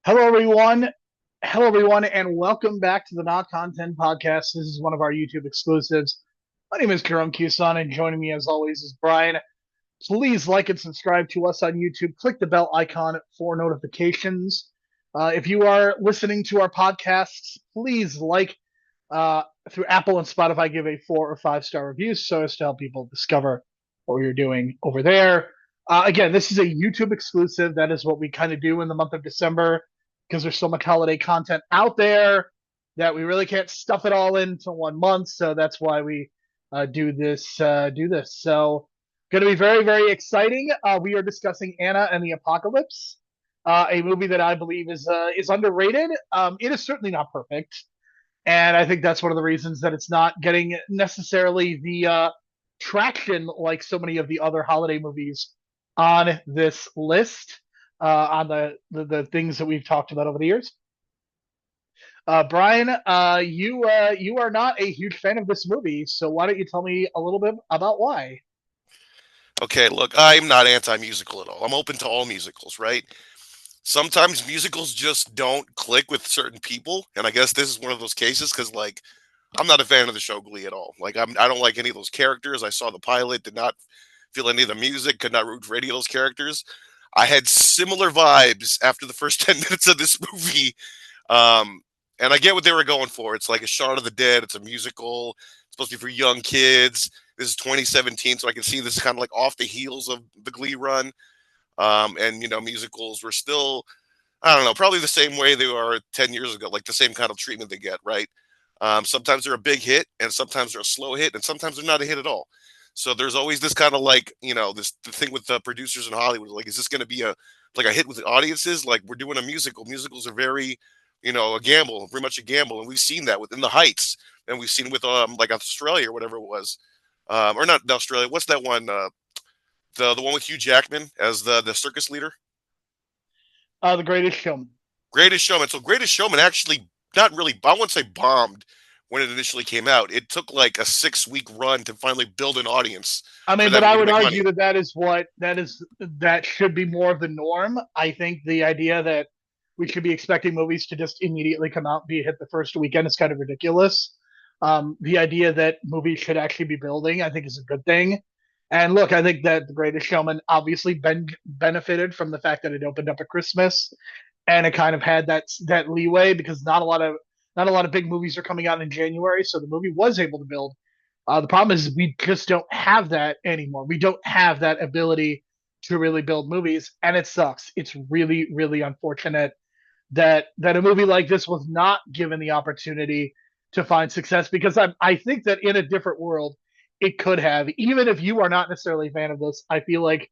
Hello, everyone. Hello, everyone, and welcome back to the Not Content Podcast. This is one of our YouTube exclusives. My name is Jerome, and joining me, as always, is Brian. Please like and subscribe to us on YouTube. Click the bell icon for notifications. If you are listening to our podcasts, please through Apple and Spotify, give a 4 or 5 star review so as to help people discover what you're doing over there. Again, this is a YouTube exclusive. That is what we kind of do in the month of December because there's so much holiday content out there that we really can't stuff it all into one month. So that's why we do this. So, going to be very, very exciting. We are discussing Anna and the Apocalypse, a movie that I believe is underrated. It is certainly not perfect, and I think that's one of the reasons that it's not getting necessarily the traction like so many of the other holiday movies on this list, on the things that we've talked about over the years. Brian, you are not a huge fan of this movie, so why don't you tell me a little bit about why? Okay, look, I'm not anti-musical at all. I'm open to all musicals, right? Sometimes musicals just don't click with certain people, and I guess this is one of those cases because, like, I'm not a fan of the show Glee at all. I don't like any of those characters. I saw the pilot, did not feel any of the music, could not root for any of those characters. I had similar vibes after the first 10 minutes of this movie. Um, and I get what they were going for. It's like a Shaun of the Dead. It's a musical. It's supposed to be for young kids. This is 2017, so I can see this is kind of like off the heels of the Glee run. And musicals were still, I don't know, probably the same way they were 10 years ago, like the same kind of treatment they get, right? Sometimes they're a big hit, and sometimes they're a slow hit, and sometimes they're not a hit at all. So there's always this kind of like, this the thing with the producers in Hollywood, like, is this going to be a hit with the audiences? Like, we're doing a musical. Musicals are very, a gamble, very much a gamble, and we've seen that within the Heights, and we've seen with like Australia or whatever it was, or not Australia. What's that one? The one with Hugh Jackman as the circus leader. The Greatest Showman. Greatest Showman. So Greatest Showman actually not really, I wouldn't say bombed when it initially came out. It took like a 6 week run to finally build an audience I for mean, that but I movie to would make money. argue that that should be more of the norm. I think the idea that we should be expecting movies to just immediately come out and be a hit the first weekend is kind of ridiculous. The idea that movies should actually be building, I think, is a good thing. And look, I think that The Greatest Showman obviously benefited from the fact that it opened up at Christmas, and it kind of had that leeway because not a lot of big movies are coming out in January, so the movie was able to build. The problem is we just don't have that anymore. We don't have that ability to really build movies, and it sucks. It's really, really unfortunate that a movie like this was not given the opportunity to find success because I think that in a different world it could have. Even if you are not necessarily a fan of this, I feel like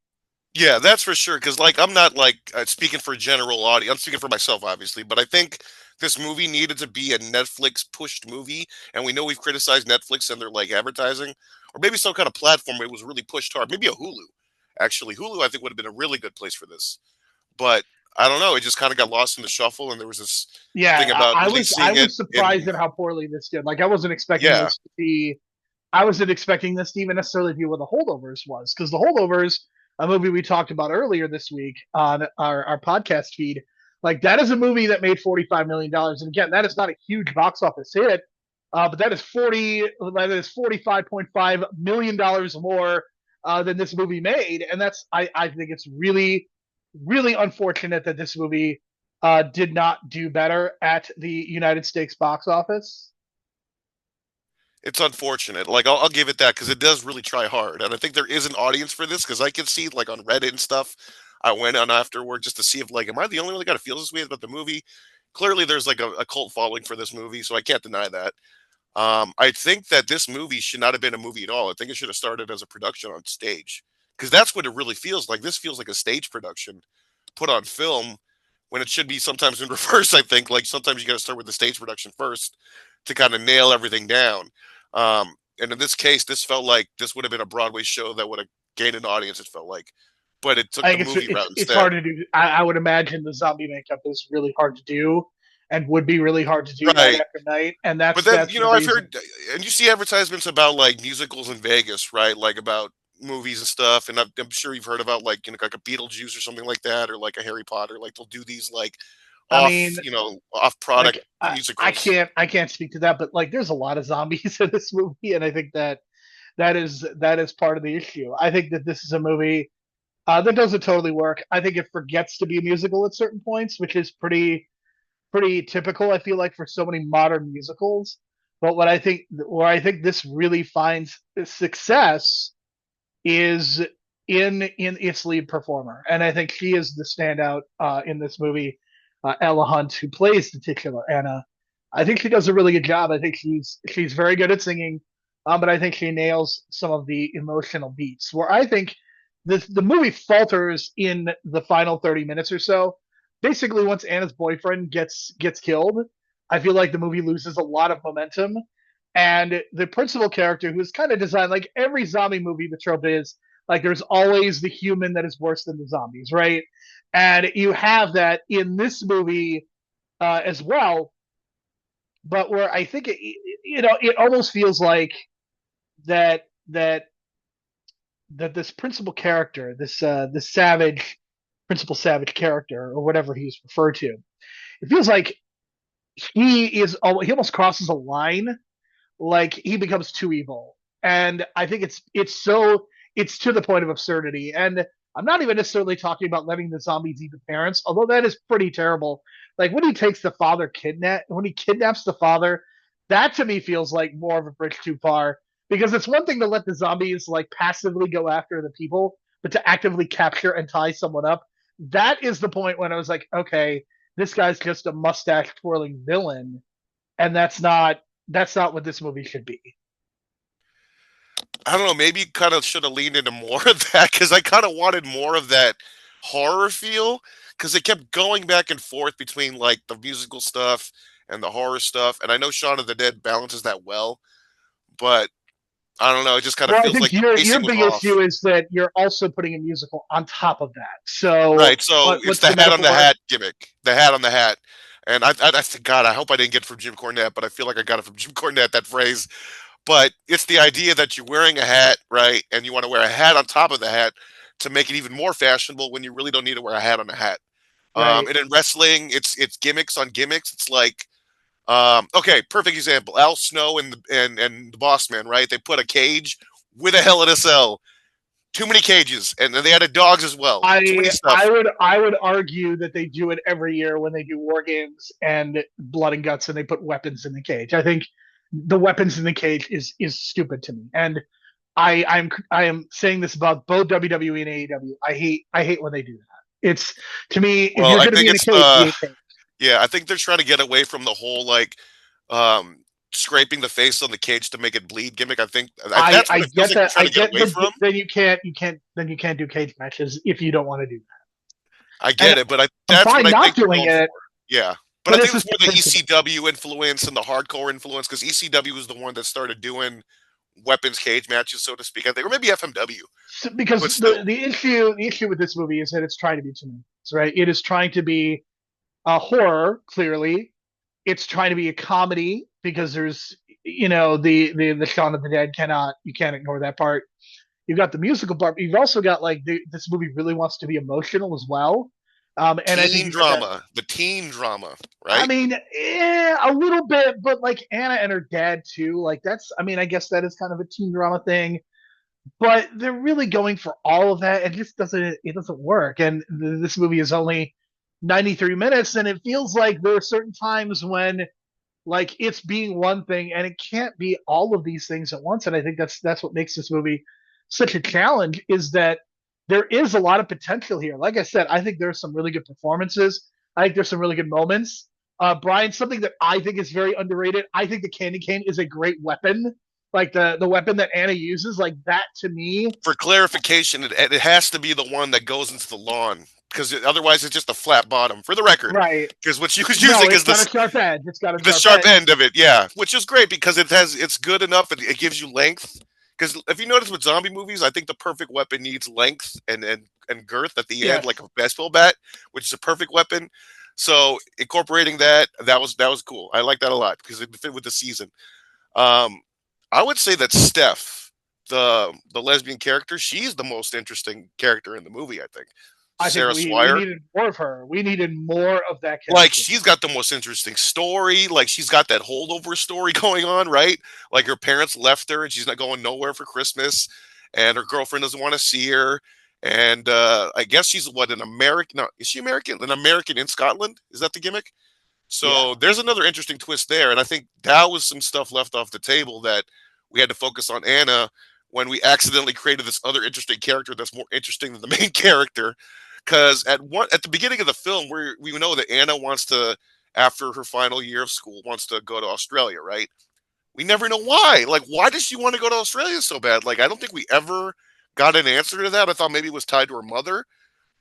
Yeah, that's for sure. Because like I'm not like speaking for general audience. I'm speaking for myself, obviously. But I think this movie needed to be a Netflix pushed movie, and we know we've criticized Netflix and their like advertising, or maybe some kind of platform where it was really pushed hard. Maybe a Hulu. Actually, Hulu I think would have been a really good place for this. But I don't know. It just kind of got lost in the shuffle, and there was this thing yeah, about I was I releasing it was surprised in. at how poorly this did. Like Yeah, I wasn't expecting this to even necessarily be what the Holdovers was because the Holdovers, a movie we talked about earlier this week on our podcast feed, like that is a movie that made $45 million, and again, that is not a huge box office hit, but that is $45.5 million more than this movie made, and I think it's really really unfortunate that this movie did not do better at the United States box office. it's unfortunate. Like I'll give it that because it does really try hard, and I think there is an audience for this because I can see like on Reddit and stuff. I went on afterward just to see if like, am I the only one that kind of feels this way about the movie? Clearly, there's like a cult following for this movie, so I can't deny that. I think that this movie should not have been a movie at all. I think it should have started as a production on stage because that's what it really feels like. This feels like a stage production put on film when it should be sometimes in reverse. I think like sometimes you got to start with the stage production first to kind of nail everything down. And in this case, this felt like this would have been a Broadway show that would have gained an audience. It felt like, but it took I the think movie route it's instead. hard to do. I would imagine the zombie makeup is really hard to do, and would be really hard to do night Right. after night, and But that's then, that's the I've reason. heard, and you see advertisements about like musicals in Vegas, right? Like about movies and stuff. And I'm sure you've heard about like, like a Beetlejuice or something like that, or like a Harry Potter. Like they'll do these like I off, mean, off product like musicals. I can't speak to that, but like there's a lot of zombies in this movie, and I think that is part of the issue. I think that this is a movie that doesn't totally work. I think it forgets to be a musical at certain points, which is pretty typical. I feel like for so many modern musicals. But where I think this really finds success is in its lead performer, and I think she is the standout in this movie. Ella Hunt, who plays the titular Anna, I think she does a really good job. I think she's very good at singing, but I think she nails some of the emotional beats. Where I think the movie falters in the final 30 minutes or so. Basically, once Anna's boyfriend gets killed, I feel like the movie loses a lot of momentum, and the principal character, who's kind of designed like every zombie movie, the trope is like there's always the human that is worse than the zombies, right? And you have that in this movie as well, but where I think it almost feels like that that that this principal character, this savage principal savage character or whatever he's referred to, it feels like he almost crosses a line, like he becomes too evil, and I think it's to the point of absurdity. And I'm not even necessarily talking about letting the zombies eat the parents, although that is pretty terrible. Like when he kidnaps the father, that to me feels like more of a bridge too far, because it's one thing to let the zombies like passively go after the people, but to actively capture and tie someone up, that is the point when I was like, okay, this guy's just a mustache twirling villain, and that's not what this movie should be. I don't know, maybe kind of should have leaned into more of that because I kind of wanted more of that horror feel because it kept going back and forth between like the musical stuff and the horror stuff. And I know Shaun of the Dead balances that well, but I don't know. It just kind of Well, I feels think like the your pacing was big off. issue is that you're also putting a musical on top of that. So Right. So it's what's the the hat on the metaphor? hat gimmick, the hat on the hat. And God, I hope I didn't get it from Jim Cornette, but I feel like I got it from Jim Cornette, that phrase. But it's the idea that you're wearing a hat, right? And you want to wear a hat on top of the hat to make it even more fashionable when you really don't need to wear a hat on a hat. Right. And in wrestling, it's gimmicks on gimmicks. It's like, okay, perfect example. Al Snow and the Boss Man, right? They put a cage with a Hell in a Cell. Too many cages, and then they added dogs as well. Too many stuff. I would argue that they do it every year when they do war games and blood and guts, and they put weapons in the cage. I think the weapons in the cage is stupid to me, and I am saying this about both WWE and AEW. I hate when they do that. It's to me, if Well, you're I going to think be in a it's cage, be a cage. yeah, I think they're trying to get away from the whole like um scraping the face on the cage to make it bleed gimmick. That's what I it feels get like they're that. trying I to get get away that. from. Then you can't do cage matches if you don't want to do I that. And get it, but I'm that's what fine I not think they're doing going for. it, Yeah. But I but think it's it was just the more the principle. ECW influence and the hardcore influence because ECW was the one that started doing weapons cage matches, so to speak. I think, or maybe FMW, Because but still. the issue with this movie is that it's trying to be too many things, right? It is trying to be a horror, clearly. It's trying to be a comedy because there's the Shaun of the Dead cannot you can't ignore that part. You've got the musical part, but you've also got like this movie really wants to be emotional as well. And I think Teen you get that. drama, the teen drama, I right? mean, a little bit, but like Anna and her dad too. Like that's, I mean, I guess that is kind of a teen drama thing, but they're really going for all of that. It doesn't work. And this movie is only 93 minutes, and it feels like there are certain times when like it's being one thing and it can't be all of these things at once. And I think that's what makes this movie such a challenge, is that there is a lot of potential here. Like I said, I think there's some really good performances. I think there's some really good moments. Brian, something that I think is very underrated, I think the candy cane is a great weapon. Like the weapon that Anna uses, like that to me. For clarification, it has to be the one that goes into the lawn because otherwise it's just a flat bottom. For the record, Right. because what she was No, using it's is got a sharp edge. It's got a the sharp sharp edge. end of it, yeah, which is great because it's good enough. It gives you length. Because if you notice with zombie movies, I think the perfect weapon needs length and girth at the end, Yes. like a baseball bat, which is a perfect weapon. So incorporating that was cool. I like that a lot because it fit with the season. Um, I would say that Steph, the lesbian character, she's the most interesting character in the movie. I think I think Sarah we Swire. needed more of her. We needed more of that Like character. she's got the most interesting story. Like she's got that holdover story going on, right? Like her parents left her and she's not going nowhere for Christmas, and her girlfriend doesn't want to see her. And I guess she's what, an American? No, is she American? An American in Scotland? Is that the gimmick? Yeah. So there's another interesting twist there, and I think that was some stuff left off the table that we had to focus on Anna when we accidentally created this other interesting character that's more interesting than the main character. Because at the beginning of the film, we know that Anna wants to, after her final year of school, wants to go to Australia, right? We never know why. Like, why does she want to go to Australia so bad? Like, I don't think we ever got an answer to that. I thought maybe it was tied to her mother,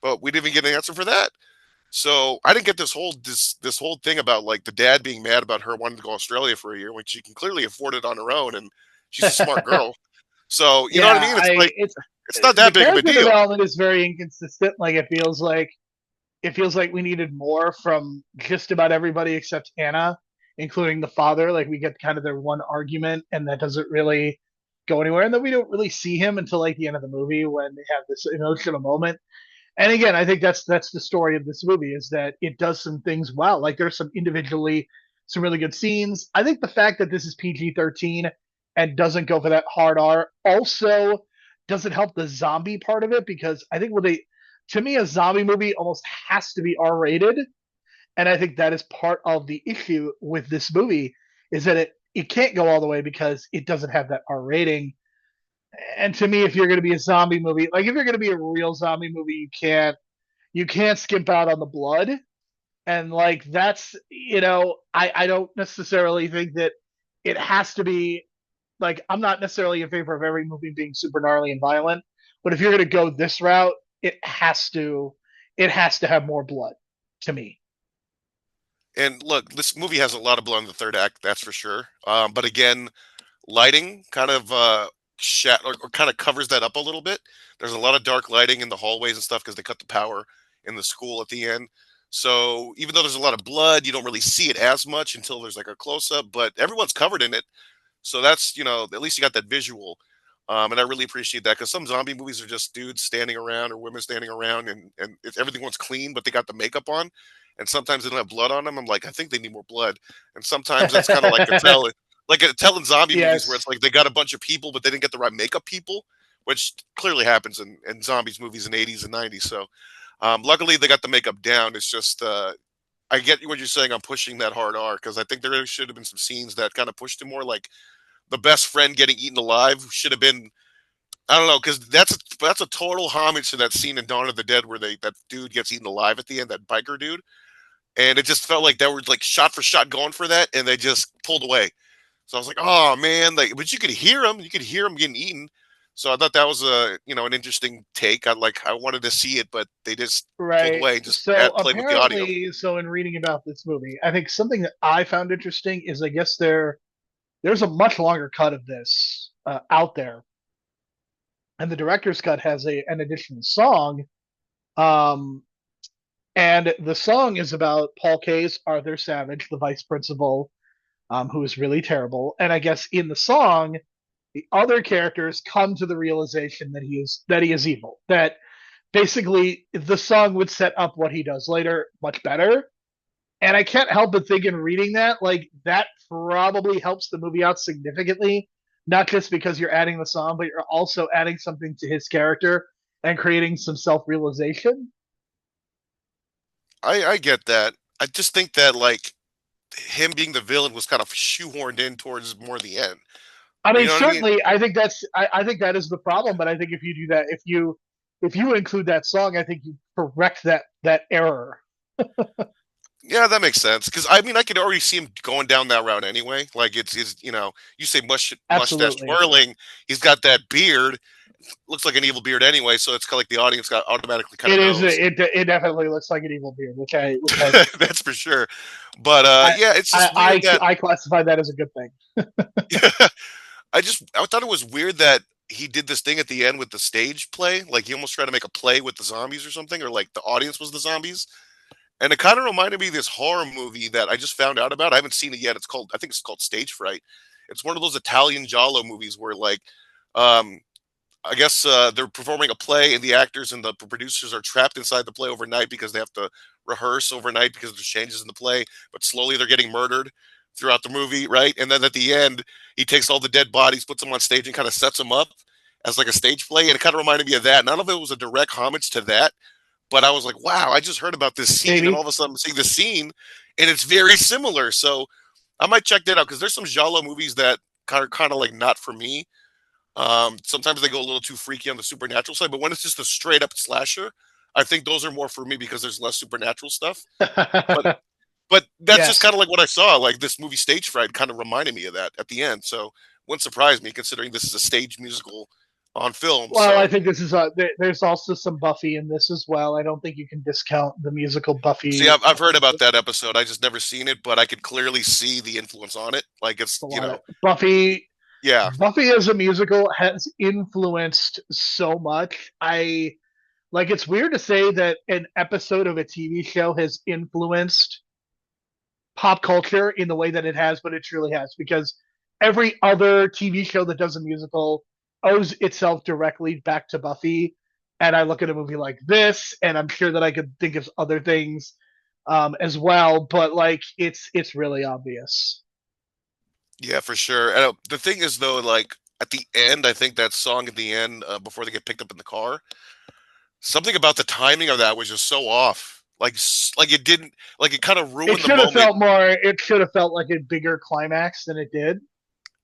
but we didn't even get an answer for that. So I didn't get this whole thing about like the dad being mad about her wanting to go to Australia for a year when she can clearly afford it on her own and she's a smart girl. So you know what I Yeah, mean? It's I like it's it's not the that big of a character deal. development is very inconsistent. Like it feels like we needed more from just about everybody except Anna, including the father. Like we get kind of their one argument, and that doesn't really go anywhere. And then we don't really see him until like the end of the movie when they have this emotional moment. And again, I think that's the story of this movie is that it does some things well. Like there's some individually some really good scenes. I think the fact that this is PG-13 and doesn't go for that hard R also doesn't help the zombie part of it because I think to me a zombie movie almost has to be R-rated, and I think that is part of the issue with this movie is that it can't go all the way because it doesn't have that R rating. And to me, if you're going to be a zombie movie, like if you're going to be a real zombie movie, you can't skimp out on the blood. And like that's I don't necessarily think that it has to be like I'm not necessarily in favor of every movie being super gnarly and violent, but if you're going to go this route, it has to have more blood to me. And look, this movie has a lot of blood in the third act, that's for sure. But again, lighting kind of or kind of covers that up a little bit. There's a lot of dark lighting in the hallways and stuff because they cut the power in the school at the end. So even though there's a lot of blood, you don't really see it as much until there's like a close up. But everyone's covered in it, so that's at least you got that visual. And I really appreciate that because some zombie movies are just dudes standing around or women standing around and everything was clean, but they got the makeup on. And sometimes they don't have blood on them. I'm like, I think they need more blood. And sometimes that's kind of like a tell in zombie movies where Yes, it's like they got a bunch of people, but they didn't get the right makeup people, which clearly happens in zombies movies in '80s and '90s. So luckily they got the makeup down. It's just I get what you're saying on pushing that hard R because I think there should have been some scenes that kind of pushed it more, like the best friend getting eaten alive should have been. I don't know because that's a total homage to that scene in Dawn of the Dead where that dude gets eaten alive at the end, that biker dude, and it just felt like they were like shot for shot going for that, and they just pulled away. So I was like, oh man, like, but you could hear him getting eaten. So I thought that was an interesting take. I wanted to see it, but they just pulled right. away and just So played with the audio. apparently, in reading about this movie, I think something that I found interesting is I guess there's a much longer cut of this out there, and the director's cut has an additional song. Um, and the song is about Paul K's Arthur Savage, the vice principal, who is really terrible. And I guess in the song, the other characters come to the realization that he is evil. That basically the song would set up what he does later much better. And I can't help but think in reading that, like that probably helps the movie out significantly, not just because you're adding the song, but you're also adding something to his character and creating some self-realization. I get that. I just think that like him being the villain was kind of shoehorned in towards more the end. I You mean, know what I mean? certainly, I think that is the problem. But I think if you do that, if you include that song, I think you correct that error. Yeah, that makes sense. Because I mean, I could already see him going down that route anyway. Like you say mustache Absolutely, twirling. He's got that beard. Looks like an evil beard anyway. So it's kind of like the audience got automatically kind of it is. knows. It definitely looks like an evil beard, which I agree. That's for sure. But I yeah, it's I just weird that I classify that as a good thing. I thought it was weird that he did this thing at the end with the stage play. Like he almost tried to make a play with the zombies or something, or like the audience was the zombies. And it kind of reminded me of this horror movie that I just found out about. I haven't seen it yet. I think it's called Stage Fright. It's one of those Italian giallo movies where like um I guess they're performing a play, and the actors and the producers are trapped inside the play overnight because they have to rehearse overnight because there's changes in the play. But slowly they're getting murdered throughout the movie, right? And then at the end, he takes all the dead bodies, puts them on stage, and kind of sets them up as like a stage play. And it kind of reminded me of that. None of it was a direct homage to that, but I was like, wow, I just heard about this scene, and all Maybe. of a sudden I'm seeing the scene, and it's very similar. So I might check that out because there's some giallo movies that kind of like not for me. Sometimes they go a little too freaky on the supernatural side, but when it's just a straight up slasher, I think those are more for me because there's less supernatural stuff. But but that's just Yes. kind of like what I saw. Like this movie Stage Fright kind of reminded me of that at the end. So wouldn't surprise me considering this is a stage musical on film. Well, I So think this is there's also some Buffy in this as well. I don't think you can discount the musical see, Buffy I've heard about episode. that episode. I just never seen it, but I could clearly see the influence on it. Like it's A lot of Buffy. yeah, Buffy as a musical has influenced so much. I like it's weird to say that an episode of a TV show has influenced pop culture in the way that it has, but it truly has because every other TV show that does a musical owes itself directly back to Buffy. And I look at a movie like this, and I'm sure that I could think of other things as well, but like it's really obvious. yeah, for sure. The thing is, though, like at the end, I think that song at the end before they get picked up in the car, something about the timing of that was just so off. Like it didn't, like it kind of It ruined the should have moment. felt more. It should have felt like a bigger climax than it did.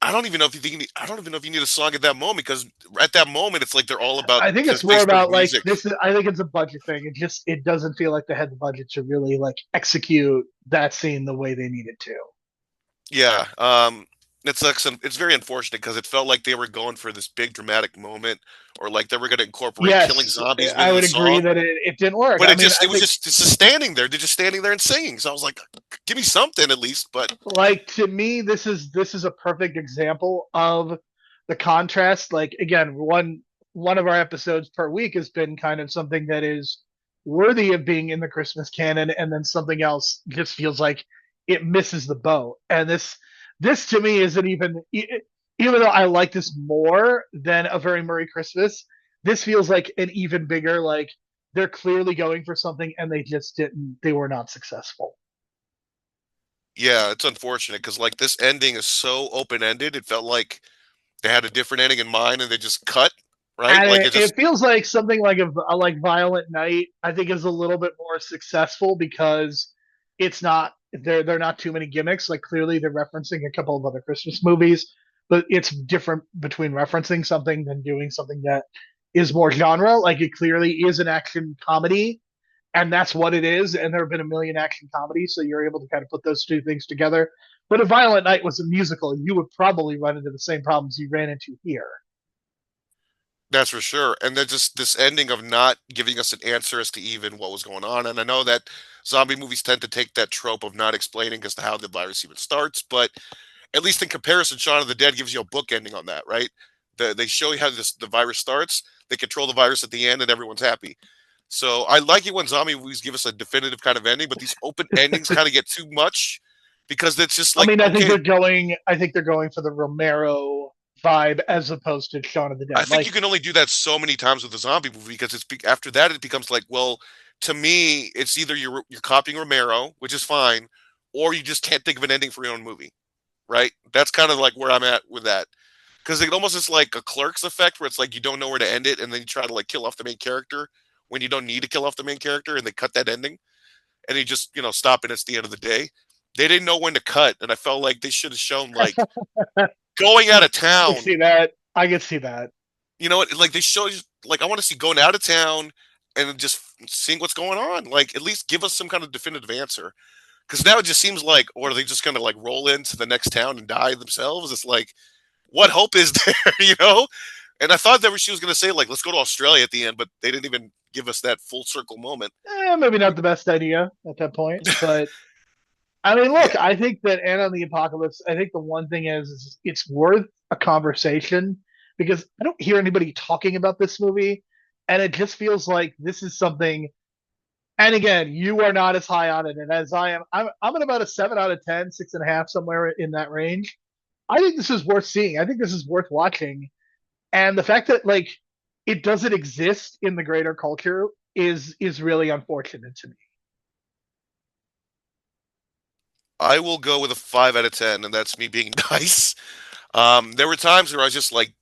I don't even know if you think I don't even know if you need a song at that moment because at that moment it's like they're all about I think it's because more based on about like music. this is I think it's a budget thing. It doesn't feel like they had the budget to really like execute that scene the way they needed to. Yeah, it's like it's very unfortunate because it felt like they were going for this big dramatic moment, or like they were going to incorporate killing Yes, zombies I within the would agree song. that it didn't work. But I mean, it I was think just standing there. They're just standing there and singing. So I was like, give me something at least. But like to me this is a perfect example of the contrast. Like again, one of our episodes per week has been kind of something that is worthy of being in the Christmas canon, and then something else just feels like it misses the boat. And this to me isn't even though I like this more than A Very Merry Christmas, this feels like an even bigger like they're clearly going for something and they were not successful. yeah, it's unfortunate because like this ending is so open ended. It felt like they had a different ending in mind and they just cut right. And Like it feels like something like a like Violent Night. I think is a little bit more successful because it's not they're not too many gimmicks. Like clearly they're referencing a couple of other Christmas movies, but it's different between referencing something than doing something that is more genre. Like it clearly is an action comedy, and that's what it is. And there have been a million action comedies, so you're able to kind of put those two things together. But if Violent Night was a musical, you would probably run into the same problems you ran into here. that's for sure. And then just this ending of not giving us an answer as to even what was going on. And I know that zombie movies tend to take that trope of not explaining as to how the virus even starts, but at least in comparison, Shaun of the Dead gives you a book ending on that, right? They show you how the virus starts, they control the virus at the end, and everyone's happy. So I like it when zombie movies give us a definitive kind of ending, but these open endings kind of get too much because it's just I like, mean, okay, I think they're going for the Romero vibe as opposed to Shaun of the I Dead. think Like, you can only do that so many times with a zombie movie because after that it becomes like, well, to me, it's either you're copying Romero, which is fine, or you just can't think of an ending for your own movie, right? That's kind of like where I'm at with that because it almost is like a Clerks effect where it's like you don't know where to end it, and then you try to like kill off the main character when you don't need to kill off the main character, and they cut that ending, and you just stop it. It's the end of the day. They didn't know when to cut, and I felt like they should have shown like going out of I can town. see that. I can see that. You know what? Like they show you, like I want to see going out of town and just seeing what's going on. Like at least give us some kind of definitive answer. Because now it just seems like, or are they just gonna like roll into the next town and die themselves? It's like, what hope is there? And I thought that she was gonna say like, let's go to Australia at the end, but they didn't even give us that full circle moment. Maybe not the best idea at that point, but I mean, Yeah, look, I think that Anna and the Apocalypse. I think the one thing is it's worth a conversation because I don't hear anybody talking about this movie, and it just feels like this is something. And again, you are not as high on it as I am. I'm at about a 7 out of 10, 6.5, somewhere in that range. I think this is worth seeing. I think this is worth watching. And the fact that like it doesn't exist in the greater culture is really unfortunate to me. I will go with a 5 out of 10, and that's me being nice. There were times where I was just like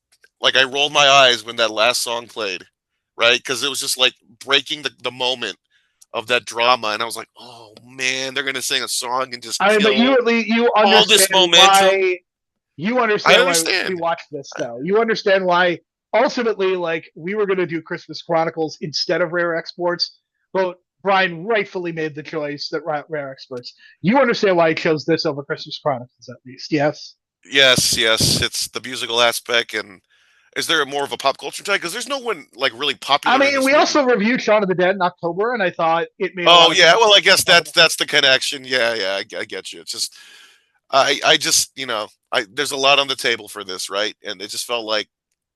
I rolled my eyes when that last song played, right? Because it was just like breaking the moment of that drama, and I was like, oh man, they're gonna sing a song and just I mean, but you kill at least you all this understand momentum. why you I understand why we understand. watched this though. You understand why ultimately like we were going to do Christmas Chronicles instead of Rare Exports, but Brian rightfully made the choice that Rare Exports. You understand why he chose this over Christmas Chronicles at least, yes? Yes, yes, it's the musical aspect, and is there more of a pop culture tag? Because there's no one like really I popular in mean, this we movie. also reviewed Shaun of the Dead in October, and I thought it made a Oh lot of yeah, sense well I to guess talk about. that's the connection. Yeah, yeah, I get you. It's just I just I there's a lot on the table for this, right? And it just felt like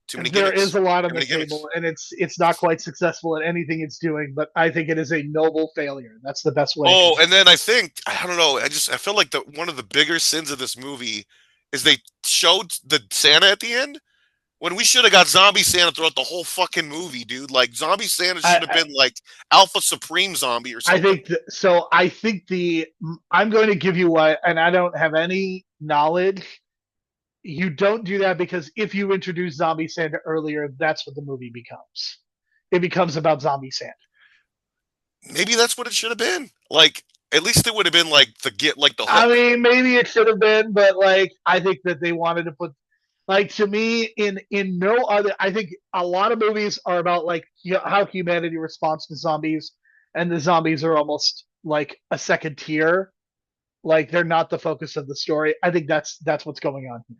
too many There is gimmicks, a lot on too the many table, gimmicks. and it's not quite successful at anything it's doing. But I think it is a noble failure. That's the best way I can Oh, say and then I think I don't know. I feel like the one of the bigger sins of this movie is they showed the Santa at the end when we should have got Zombie Santa throughout the whole fucking movie, dude. Like Zombie Santa should have I, been like Alpha Supreme Zombie or I something. think so. I think the I'm going to give you what, and I don't have any knowledge. You don't do that because if you introduce Zombie Santa earlier, that's what the movie becomes. It becomes about Zombie Santa. Maybe that's what it should have been. Like at least it would have been like the get like the I hook. mean, maybe it should have been, but like I think that they wanted to put like to me in no other. I think a lot of movies are about like how humanity responds to zombies, and the zombies are almost like a second tier. Like they're not the focus of the story. I think that's what's going on here.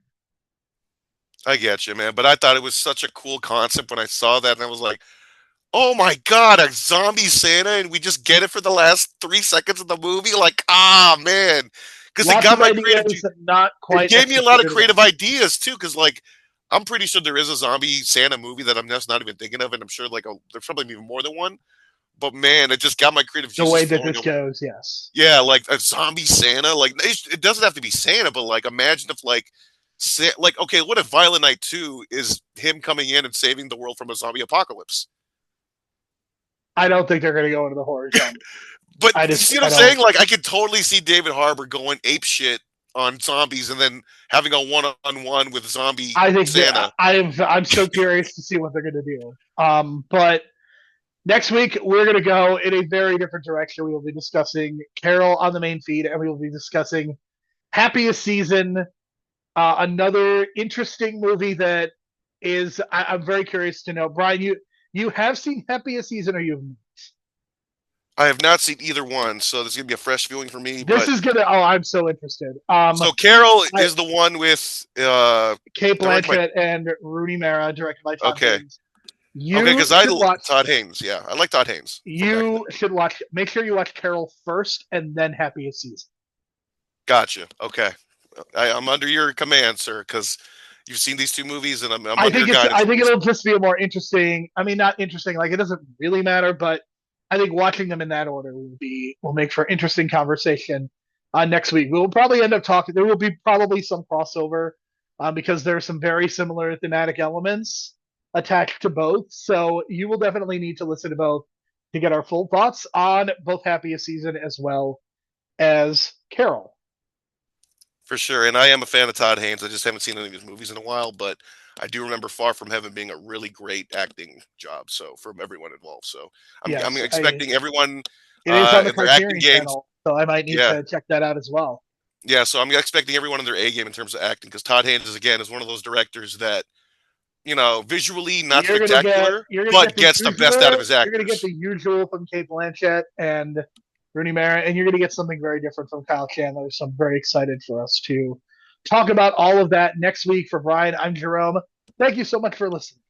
I get you, man. But I thought it was such a cool concept when I saw that, and I was like, "Oh my god, a zombie Santa!" And we just get it for the last 3 seconds of the movie. Like, ah, man, because it Lots got of my creative. ideas and not It quite gave me a lot of executed well. creative ideas too. Because like, I'm pretty sure there is a zombie Santa movie that I'm just not even thinking of, and I'm sure like there's probably even more than one. But man, it just got my creative The juices way that flowing. this goes, yes. Yeah, like a zombie Santa. Like it doesn't have to be Santa, but like imagine if like okay, what if Violent Night 2 is him coming in and saving the world from a zombie apocalypse? I don't think they're going to go into the horror genre. But I you just see what I I'm don't. saying? Like I could totally see David Harbour going ape shit on zombies and then having a one-on-one with zombie I think that Santa. I'm so curious to see what they're going to do. But next week we're going to go in a very different direction. We will be discussing Carol on the main feed, and we will be discussing Happiest Season, another interesting movie that is. I'm very curious to know, Brian. You have seen Happiest Season, or you've I have not seen either one, so this is gonna be a fresh viewing for me. this But is gonna. Oh, I'm so interested. so Carol I, is the one with Kate directed by Blanchett and Rooney Mara, directed by Todd okay. Haynes. Okay, You because should watch. Todd Haynes. Yeah, I like Todd Haynes from back in the You day. should watch. Make sure you watch Carol first, and then Happiest Season. Gotcha. Okay, I'm under your command, sir, because you've seen these two movies, and I'm I under think your it's. guidance I for think this it'll one. just be a more interesting. I mean, not interesting. Like it doesn't really matter, but I think watching them in that order will make for interesting conversation next week. We will probably end up talking. There will be probably some crossover because there are some very similar thematic elements attached to both. So you will definitely need to listen to both to get our full thoughts on both Happiest Season as well as Carol. For sure, and I am a fan of Todd Haynes. I just haven't seen any of his movies in a while, but I do remember Far From Heaven being a really great acting job. So from everyone involved, so I'm Yes, expecting everyone it is on the in their acting Criterion games. channel, so I might need Yeah, to check that out as well. yeah. So I'm expecting everyone in their A game in terms of acting because Todd Haynes is again is one of those directors that visually not spectacular, You're gonna get but the gets the best out of usual his you're gonna get actors. the usual from Kate Blanchett and Rooney Mara, and you're gonna get something very different from Kyle Chandler. So I'm very excited for us to talk about all of that next week. For Brian, I'm Jerome. Thank you so much for listening.